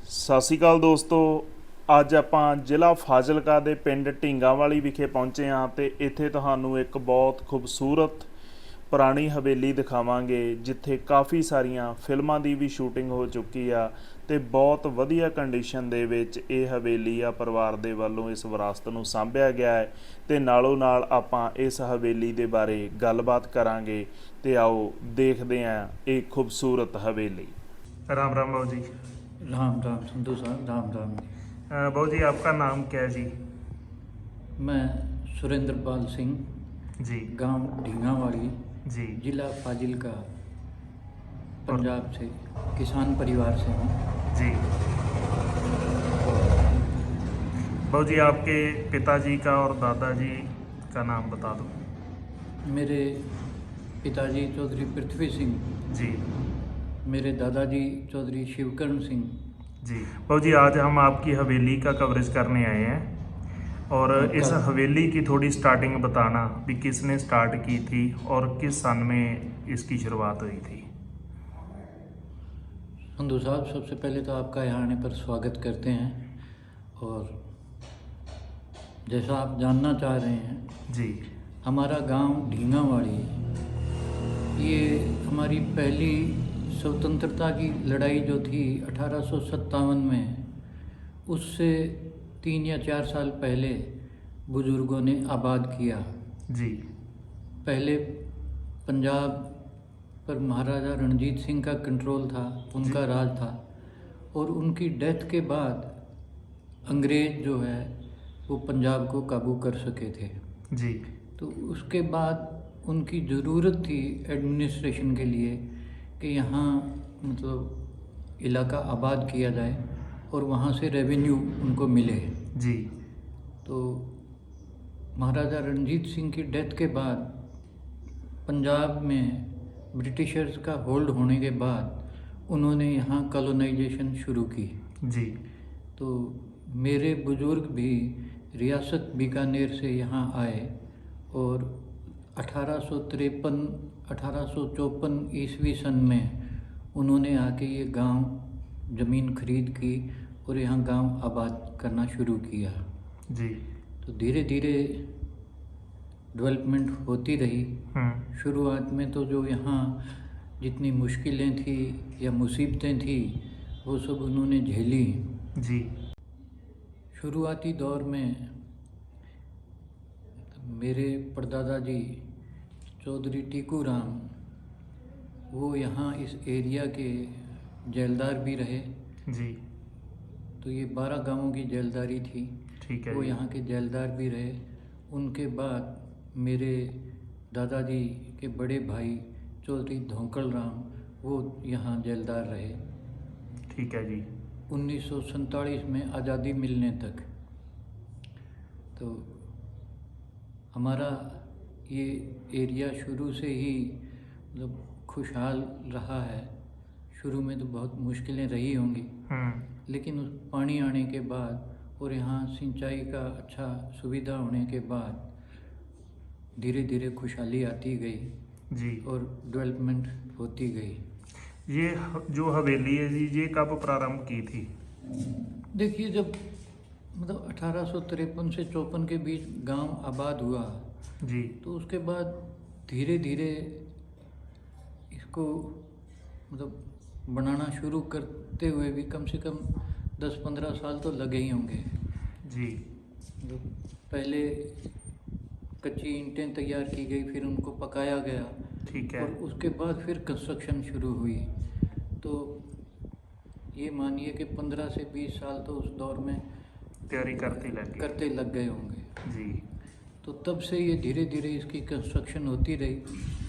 ਸਤਿ ਸ਼੍ਰੀ ਅਕਾਲ ਦੋਸਤੋ। ਅੱਜ ਆਪਾਂ ਜ਼ਿਲ੍ਹਾ ਫਾਜ਼ਿਲਕਾ ਦੇ ਪਿੰਡ ਢੀਂਗਾਵਾਲੀ ਵਿਖੇ ਪਹੁੰਚੇ ਹਾਂ ਤੇ ਇੱਥੇ ਤੁਹਾਨੂੰ ਇੱਕ ਬਹੁਤ ਖੂਬਸੂਰਤ ਪੁਰਾਣੀ ਹਵੇਲੀ ਦਿਖਾਵਾਂਗੇ ਜਿੱਥੇ ਕਾਫੀ ਸਾਰੀਆਂ ਫਿਲਮਾਂ ਦੀ ਵੀ ਸ਼ੂਟਿੰਗ ਹੋ ਚੁੱਕੀ ਆ ਤੇ ਬਹੁਤ ਵਧੀਆ ਕੰਡੀਸ਼ਨ ਦੇ ਵਿੱਚ ਇਹ ਹਵੇਲੀ ਆ ਪਰਿਵਾਰ ਦੇ ਵੱਲੋਂ ਇਸ ਵਿਰਾਸਤ ਨੂੰ ਸਾਂਭਿਆ ਗਿਆ ਹੈ ਤੇ ਨਾਲੋਂ ਨਾਲ ਆਪਾਂ ਇਸ ਹਵੇਲੀ ਦੇ ਬਾਰੇ ਗੱਲਬਾਤ ਕਰਾਂਗੇ ਤੇ ਆਓ ਦੇਖਦੇ ਹਾਂ ਇਹ ਖੂਬਸੂਰਤ ਹਵੇਲੀ। राम राम बाबू जी। राम राम संधू साहब, राम राम जी। बाबू जी आपका नाम क्या है जी? मैं सुरेंद्रपाल सिंह जी गांव ढींगावाली जी जिला फाजिलका पंजाब से किसान परिवार से हूँ जी। बाबू जी आपके पिताजी का और दादाजी का नाम बता दो। मेरे पिताजी चौधरी पृथ्वी सिंह, जी मेरे दादाजी चौधरी शिवकर्ण सिंह। जी बाबू जी आज हम आपकी हवेली का कवरेज करने आए हैं और इस हवेली की थोड़ी स्टार्टिंग बताना भी किसने स्टार्ट की थी और किस सन में इसकी शुरुआत हुई थी। संधू साहब सबसे पहले तो आपका यहाँ आने पर स्वागत करते हैं और जैसा आप जानना चाह रहे हैं जी हमारा गांव ढींगावाली ये हमारी पहली स्वतंत्रता की लड़ाई जो थी 1857 में, उससे 3 या 4 साल पहले बुज़ुर्गों ने आबाद किया। जी पहले पंजाब पर महाराजा रणजीत सिंह का कंट्रोल था, उनका राज था और उनकी डेथ के बाद अंग्रेज़ जो है वो पंजाब को काबू कर सके थे। जी तो उसके बाद उनकी ज़रूरत थी एडमिनिस्ट्रेशन के लिए कि यहाँ मतलब इलाका आबाद किया जाए और वहाँ से रेवेन्यू उनको मिले। जी तो महाराजा रणजीत सिंह की डेथ के बाद पंजाब में ब्रिटिशर्स का होल्ड होने के बाद उन्होंने यहाँ कॉलोनाइजेशन शुरू की। जी तो मेरे बुज़ुर्ग भी रियासत बीकानेर से यहाँ आए और 1854 ईस्वी सन में उन्होंने आके ये गांव ज़मीन खरीद की और यहाँ गांव आबाद करना शुरू किया। जी तो धीरे धीरे डेवलपमेंट होती रही। शुरुआत में तो जो यहाँ जितनी मुश्किलें थी या मुसीबतें थी वो सब उन्होंने झेली। जी शुरुआती दौर में मेरे परदादा जी चौधरी टीकू राम वो यहाँ इस एरिया के जेलदार भी रहे। जी तो ये 12 गांवों की जेलदारी थी। ठीक है। वो यहाँ के जेलदार भी रहे। उनके बाद मेरे दादाजी के बड़े भाई चौधरी धोंकल राम वो यहाँ जेलदार रहे। ठीक है जी। 1947 में आज़ादी मिलने तक तो हमारा ये एरिया शुरू से ही मतलब खुशहाल रहा है। शुरू में तो बहुत मुश्किलें रही होंगी लेकिन उस पानी आने के बाद और यहाँ सिंचाई का अच्छा सुविधा होने के बाद धीरे धीरे खुशहाली आती गई जी और डेवलपमेंट होती गई। ये जो हवेली है जी ये कब प्रारंभ की थी? देखिए जब मतलब 1853 से 54 के बीच गांव आबाद हुआ जी तो उसके बाद धीरे धीरे इसको मतलब बनाना शुरू करते हुए भी कम से कम 10-15 साल तो लगे ही होंगे। जी मतलब पहले कच्ची ईंटें तैयार की गई, फिर उनको पकाया गया। ठीक है। और उसके बाद फिर कंस्ट्रक्शन शुरू हुई। तो ये मानिए कि 15 से 20 साल तो उस दौर में तैयारी करते लग गए होंगे। जी तो तब से ये धीरे धीरे इसकी कंस्ट्रक्शन होती रही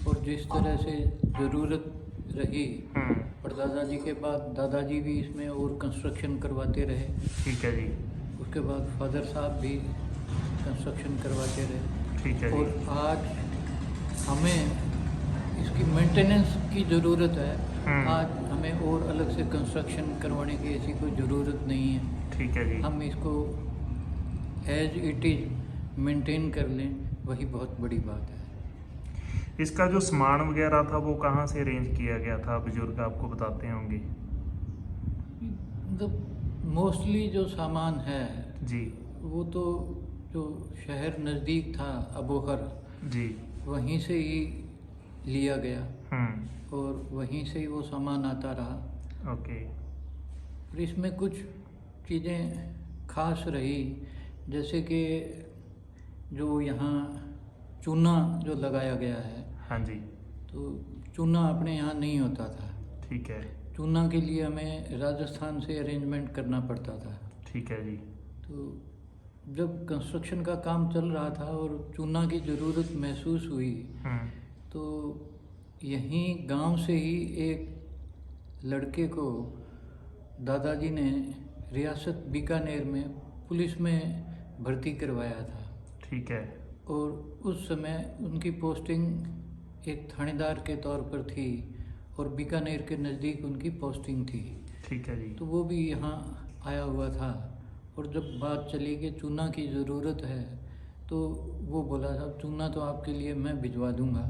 और जिस तरह से ज़रूरत रही परदादा जी के बाद दादाजी भी इसमें और कंस्ट्रक्शन करवाते रहे। ठीक है जी। उसके बाद फादर साहब भी कंस्ट्रक्शन करवाते रहे। ठीक है और जी। आज हमें इसकी मेंटेनेंस की ज़रूरत है। आज हमें और अलग से कंस्ट्रक्शन करवाने की ऐसी कोई ज़रूरत नहीं है। ठीक है जी। हम इसको एज इट इज़ मेंटेन कर लें वही बहुत बड़ी बात है। इसका जो सामान वगैरह था वो कहाँ से अरेंज किया गया था? बुजुर्ग आपको बताते होंगे। मतलब मोस्टली जो सामान है जी वो तो जो शहर नज़दीक था अबोहर, जी। वहीं से ही लिया गया हम्म। और वहीं से ही वो सामान आता रहा। ओके। और इसमें कुछ चीज़ें खास रही, जैसे कि जो यहाँ चूना जो लगाया गया है, हाँ जी। तो चूना अपने यहाँ नहीं होता था। ठीक है। चूना के लिए हमें राजस्थान से अरेंजमेंट करना पड़ता था। ठीक है जी। तो जब कंस्ट्रक्शन का काम चल रहा था और चूना की ज़रूरत महसूस हुई, हम्म। तो यहीं गांव से ही एक लड़के को दादाजी ने रियासत बीकानेर में पुलिस में भर्ती करवाया था। ठीक है। और उस समय उनकी पोस्टिंग एक थानेदार के तौर पर थी और बीकानेर के नज़दीक उनकी पोस्टिंग थी। ठीक है जी। तो वो भी यहाँ आया हुआ था और जब बात चली कि चूना की ज़रूरत है, तो वो बोला साहब चूना तो आपके लिए मैं भिजवा दूंगा,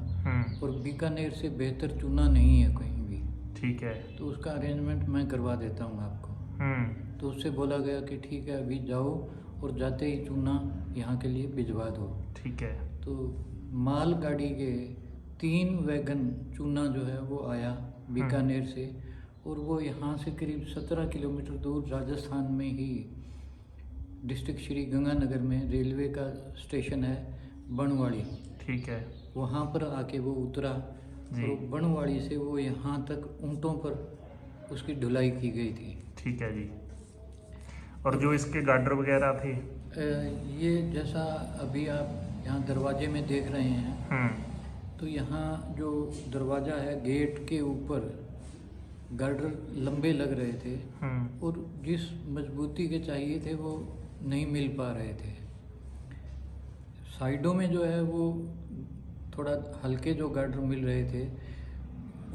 और बीकानेर से बेहतर चूना नहीं है कहीं भी, ठीक है। तो उसका अरेंजमेंट मैं करवा देता हूँ आपको। तो उससे बोला गया कि ठीक है, अभी जाओ और जाते ही चूना यहाँ के लिए भिजवा दो। ठीक है। तो माल गाड़ी के 3 वैगन चूना जो है वो आया बीकानेर से, और वो यहाँ से करीब 17 किलोमीटर दूर राजस्थान में ही डिस्ट्रिक्ट श्री गंगानगर में रेलवे का स्टेशन है बनवाड़ी, ठीक है। वहाँ पर आके वो उतरा जी। और बनवाड़ी से वो यहाँ तक ऊँटों पर उसकी ढुलाई की गई थी। ठीक है जी। और जो इसके गार्डर वगैरह थे? ये जैसा अभी आप यहाँ दरवाजे में देख रहे हैं, तो यहाँ जो दरवाज़ा है गेट के ऊपर गार्डर लंबे लग रहे थे और जिस मजबूती के चाहिए थे वो नहीं मिल पा रहे थे। साइडों में जो है वो थोड़ा हल्के जो गार्डर मिल रहे थे,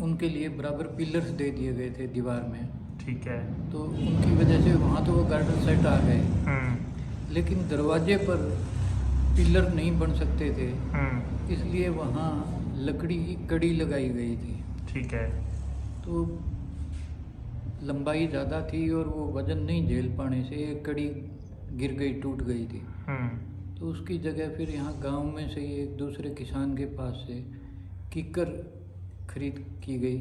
उनके लिए बराबर पिलर्स दे दिए गए थे दीवार में। ठीक है। तो उनकी वजह से वहाँ तो वो गार्डर सेट आ गए, लेकिन दरवाजे पर पिलर नहीं बन सकते थे, इसलिए वहाँ लकड़ी की कड़ी लगाई गई थी। ठीक है। तो लंबाई ज़्यादा थी और वो वज़न नहीं झेल पाने से एक कड़ी गिर गई, टूट गई थी। तो उसकी जगह फिर यहाँ गांव में से ही एक दूसरे किसान के पास से कीकर खरीद की गई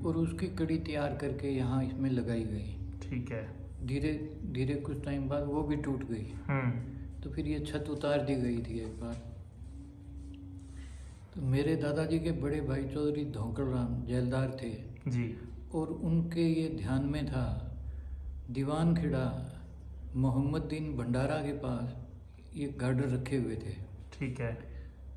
और उसकी कड़ी तैयार करके यहाँ इसमें लगाई गई। ठीक है। धीरे धीरे कुछ टाइम बाद वो भी टूट गई, तो फिर ये छत उतार दी गई थी एक बार। तो मेरे दादाजी के बड़े भाई चौधरी धोकड़ राम जेलदार थे जी। और उनके ये ध्यान में था, दीवान खेड़ा मोहम्मदीन भंडारा के पास ये गार्डर रखे हुए थे। ठीक है।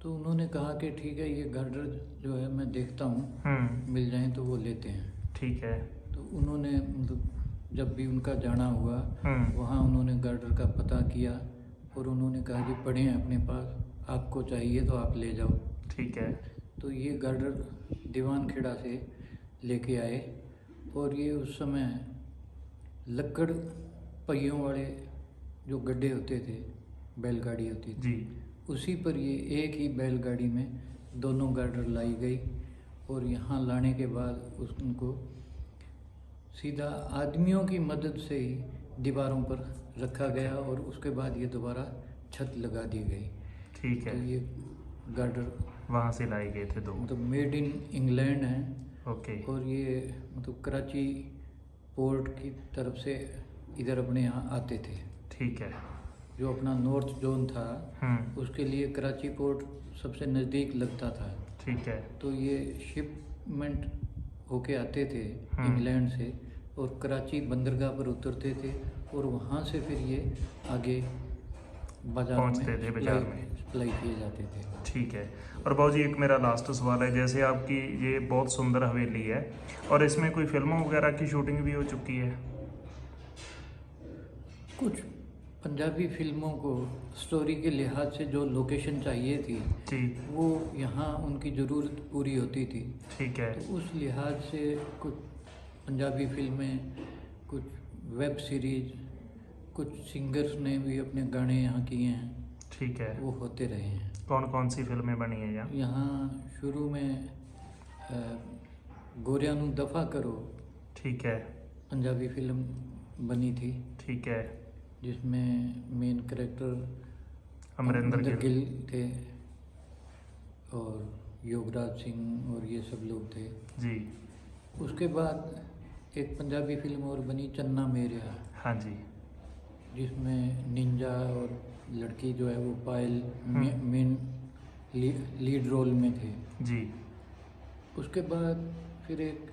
तो उन्होंने कहा कि ठीक है, ये गार्डर जो है मैं देखता हूँ, मिल जाएं तो वो लेते हैं। ठीक है। तो उन्होंने मतलब जब भी उनका जाना हुआ वहाँ उन्होंने गार्डर का पता किया और उन्होंने कहा कि पड़े हैं अपने पास, आपको चाहिए तो आप ले जाओ। ठीक है। तो ये गार्डर दीवान खेड़ा से लेके आए और ये उस समय लकड़ पहियों वाले जो गड्ढे होते थे, बैलगाड़ी होती थी जी। उसी पर ये एक ही बैलगाड़ी में दोनों गार्डर लाई गई और यहाँ लाने के बाद उनको सीधा आदमियों की मदद से ही दीवारों पर रखा गया और उसके बाद ये दोबारा छत लगा दी गई। ठीक है। तो ये गार्डर वहाँ से लाए गए थे 2? मतलब मेड इन इंग्लैंड है। ओके। और ये मतलब कराची पोर्ट की तरफ से इधर अपने यहाँ आते थे। ठीक है। जो अपना नॉर्थ जोन था उसके लिए कराची पोर्ट सबसे नज़दीक लगता था। ठीक है। तो ये शिपमेंट होके आते थे इंग्लैंड से और कराची बंदरगाह पर उतरते थे और वहाँ से फिर ये आगे बाजार पहुँचते थे, बाजार में सप्लाई किए जाते थे। ठीक है। और बाबूजी एक मेरा लास्ट सवाल है, जैसे आपकी ये बहुत सुंदर हवेली है और इसमें कोई फिल्मों वगैरह की शूटिंग भी हो चुकी है? कुछ पंजाबी फिल्मों को स्टोरी के लिहाज से जो लोकेशन चाहिए थी जी, वो यहाँ उनकी ज़रूरत पूरी होती थी। ठीक है। तो उस लिहाज से कुछ पंजाबी फिल्में, कुछ वेब सीरीज, कुछ सिंगर्स ने भी अपने गाने यहाँ किए हैं। ठीक है। वो होते रहे हैं। कौन कौन सी फिल्में बनी है यहाँ? यहाँ शुरू में गोरियां नू दफ़ा करो, ठीक है। पंजाबी फिल्म बनी थी, ठीक है। जिसमें मेन कैरेक्टर अमरिंदर गिल थे और योगराज सिंह और ये सब लोग थे जी। उसके बाद एक पंजाबी फिल्म और बनी चन्ना मेरेया, हाँ जी। जिसमें निंजा और लड़की जो है वो पायल मेन लीड रोल में थे जी। उसके बाद फिर एक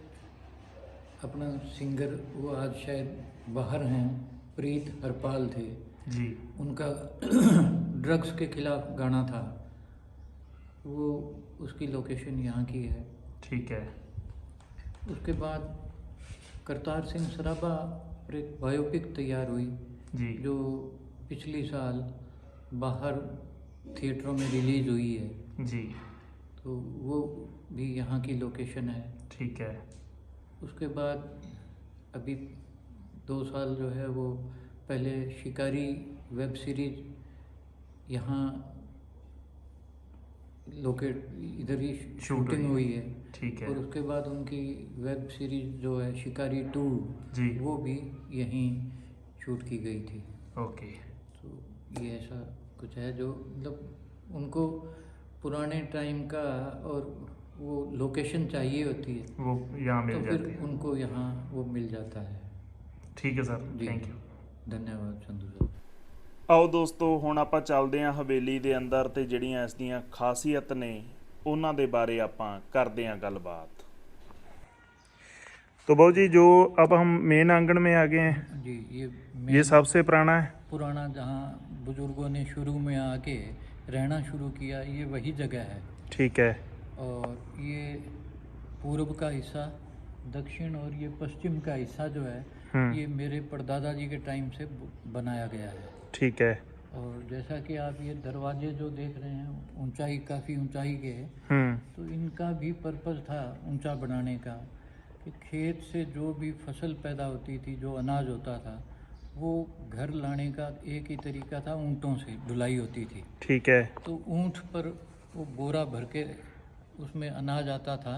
अपना सिंगर, वो आज शायद बाहर हैं, प्रीत हरपाल थे जी। उनका ड्रग्स के खिलाफ गाना था, वो उसकी लोकेशन यहाँ की है। ठीक है। उसके बाद करतार सिंह सराबा पर एक बायोपिक तैयार हुई जी। जो पिछली साल बाहर थिएटरों में रिलीज़ हुई है, जी। तो वो भी यहाँ की लोकेशन है। ठीक है। उसके बाद अभी 2 साल जो है वो पहले शिकारी वेब सीरीज यहाँ लोकेट इधर ही शूटिंग हुई है। ठीक है। और उसके बाद उनकी वेब सीरीज जो है शिकारी 2 जी। वो भी यहीं शूट की गई थी। ओके। तो ये ऐसा कुछ है जो मतलब उनको पुराने टाइम का और वो लोकेशन चाहिए होती है, वो यहाँ मिल तो जाती फिर है। उनको यहाँ वो मिल जाता है। ठीक है सर, जी थैंक यू। धन्यवाद संधू सर। ਆਓ ਦੋਸਤੋ ਹੁਣ ਆਪਾਂ ਚੱਲਦੇ ਹਾਂ ਹਵੇਲੀ ਦੇ ਅੰਦਰ ਤੇ ਜਿਹੜੀਆਂ ਇਸ ਦੀਆਂ ਖਾਸੀਅਤ ਨੇ ਉਹਨਾਂ ਦੇ ਬਾਰੇ ਆਪਾਂ ਕਰਦੇ ਹਾਂ ਗੱਲਬਾत। तो बाबू जी जो अब हम मेन आंगन में आ गए हैं, जी ये सबसे पुराना है। पुराना जहाँ बुजुर्गों ने शुरू में आके रहना शुरू किया, ये वही जगह है। ठीक है। और ये पूर्व का हिस्सा, दक्षिण और ये पश्चिम का हिस्सा जो है ये मेरे परदादा जी के टाइम से बनाया गया है। ठीक है। और जैसा कि आप ये दरवाजे जो देख रहे हैं ऊंचाई, काफ़ी ऊंचाई के हैं, तो इनका भी पर्पज़ था ऊंचा बनाने का कि खेत से जो भी फसल पैदा होती थी, जो अनाज होता था, वो घर लाने का एक ही तरीका था, ऊँटों से ढुलाई होती थी। ठीक है। तो ऊँट पर वो बोरा भर के उसमें अनाज आता था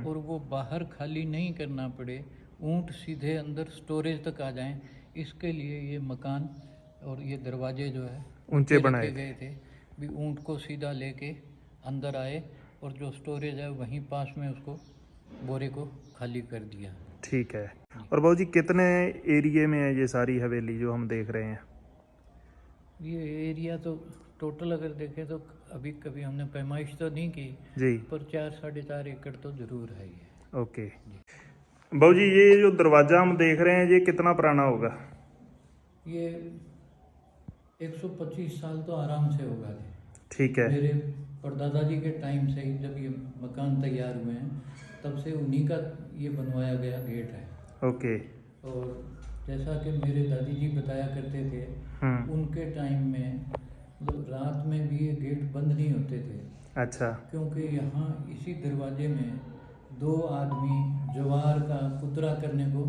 और वो बाहर खाली नहीं करना पड़े, ऊँट सीधे अंदर स्टोरेज तक आ जाएं, इसके लिए ये मकान और ये दरवाजे जो है ऊंचे बनाए रखे गए थे भी ऊँट को सीधा लेके अंदर आए और जो स्टोरेज है वहीं पास में उसको बोरे को खाली कर दिया। ठीक है। और बाबू जी कितने एरिए में है ये सारी हवेली जो हम देख रहे हैं? ये एरिया तो टोटल अगर देखें तो अभी कभी हमने पैमाइश तो नहीं की जी, पर 4-4.5 एकड़ तो ज़रूर है ये। ओके। बाबू जी ये जो दरवाज़ा हम देख रहे हैं ये कितना पुराना होगा? ये 125 साल तो आराम से होगा। ठीक है। मेरे परदादा जी के टाइम से ही जब ये मकान तैयार हुए हैं तब से उन्हीं का ये बनवाया गया गेट है। ओके। और जैसा कि मेरे दादी जी बताया करते थे उनके टाइम में मतलब रात में भी ये गेट बंद नहीं होते थे। अच्छा। क्योंकि यहाँ इसी दरवाजे में 2 आदमी ज्वार का कुतरा करने को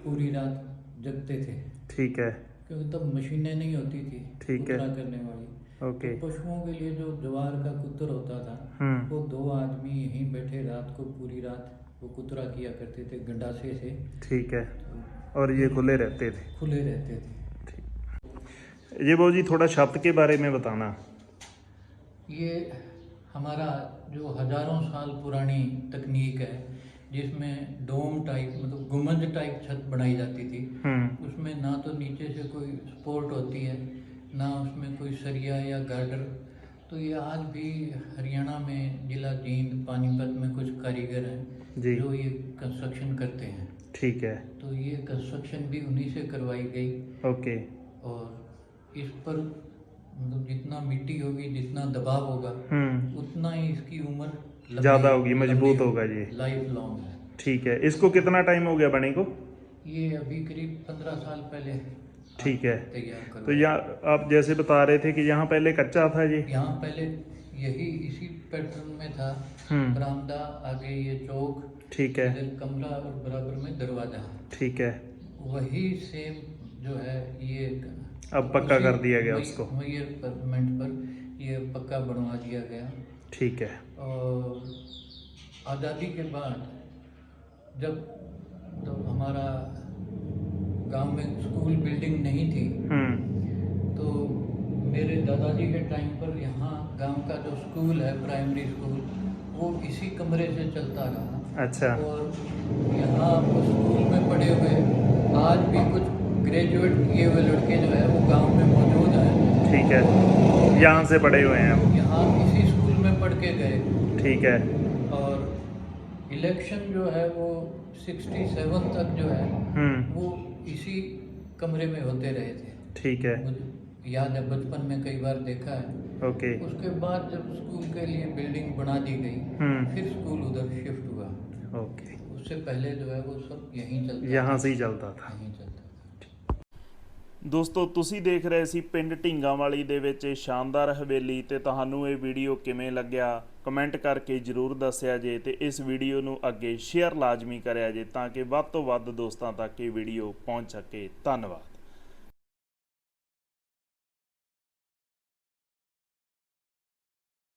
पूरी रात जगते थे। ठीक है। क्योंकि तब मशीनें नहीं होती थी ठीक है। कुतरा करने वाली। ओके। तो पशुओं के लिए जो ज्वार का कुतर होता था वो 2 आदमी यहीं बैठे रात को पूरी रात वो कुतरा किया करते थे गंडासे से। ठीक है। और ये खुले रहते थे? खुले रहते थे। ये बाबू जी थोड़ा छत के बारे में बताना। ये हमारा जो हजारों साल पुरानी तकनीक है जिसमें डोम टाइप मतलब गुंबद टाइप छत बनाई जाती थी। उसमें ना तो नीचे से कोई सपोर्ट होती है ना उसमें कोई सरिया या गार्डर। तो ये आज भी हरियाणा में जिला जींद पानीपत में कुछ कारीगर हैं जी जो ये कंस्ट्रक्शन करते हैं। ठीक है। तो ये कंस्ट्रक्शन भी उन्हीं से करवाई गई। ओके। और इस पर मतलब जितना मिट्टी होगी जितना दबाव होगा उतना ही इसकी उम्र ज़्यादा होगी, मजबूत होगा ये, लाइफ लॉन्ग है। ठीक है। इसको कितना टाइम हो गया बने को? ये अभी करीब 15 साल पहले ठीक है। तैयार कर। तो यहाँ आप जैसे बता रहे थे कि यहाँ पहले कच्चा था ये? यहाँ पहले यही इसी पैटर्न में था। बरामदा, आगे ये चौक, ठीक है। इधर कमरा और बराबर में दरवाजा। ठीक है। वही सेम जो है ये अब पक्का कर दिया गया उसको? वही अपार्टमेंट पर ये पक्का बनवा दिया गया। ठीक है। और आज़ादी के बाद जब तो हमारा गांव में स्कूल बिल्डिंग नहीं थी, तो मेरे दादाजी के टाइम पर यहाँ गांव का जो स्कूल है, प्राइमरी स्कूल, वो इसी कमरे से चलता रहा। अच्छा। और यहाँ उस स्कूल में पढ़े हुए आज भी कुछ ग्रेजुएट किए हुए लड़के जो है वो गांव में मौजूद हैं। ठीक है, यहाँ से पढ़े हुए हैं आप? यहाँ इसी स्कूल में पढ़ के गए। ठीक है। और इलेक्शन जो है वो 67 तक जो है वो इसी कमरे में होते रहे थे। ठीक है। मुझे याद है, बचपन में कई बार देखा है। ओके। उसके बाद जब स्कूल के लिए बिल्डिंग बना दी गई, फिर स्कूल उधर शिफ्ट हुआ। ओके। उससे पहले जो है वो सब यहीं चलता यहाँ से ही चलता था। यहीं चलता था। ਦੋਸਤੋ ਤੁਸੀਂ ਦੇਖ ਰਹੇ ਸੀ ਪਿੰਡ ਢਿੰਗਾਂਵਾਲੀ ਦੇ ਵਿੱਚ ਇਹ ਸ਼ਾਨਦਾਰ ਹਵੇਲੀ, ਤੇ ਤੁਹਾਨੂੰ ਇਹ ਵੀਡੀਓ ਕਿਵੇਂ ਲੱਗਿਆ ਕਮੈਂਟ ਕਰਕੇ ਜ਼ਰੂਰ ਦੱਸਿਆ ਜੇ, ਤੇ ਇਸ ਵੀਡੀਓ ਨੂੰ ਅੱਗੇ ਸ਼ੇਅਰ ਲਾਜ਼ਮੀ ਕਰਿਆ ਜੇ ਤਾਂ ਕਿ ਵੱਧ ਤੋਂ ਵੱਧ ਦੋਸਤਾਂ ਤੱਕ ਇਹ ਵੀਡੀਓ ਪਹੁੰਚ ਸਕੇ। ਧੰਨਵਾਦ।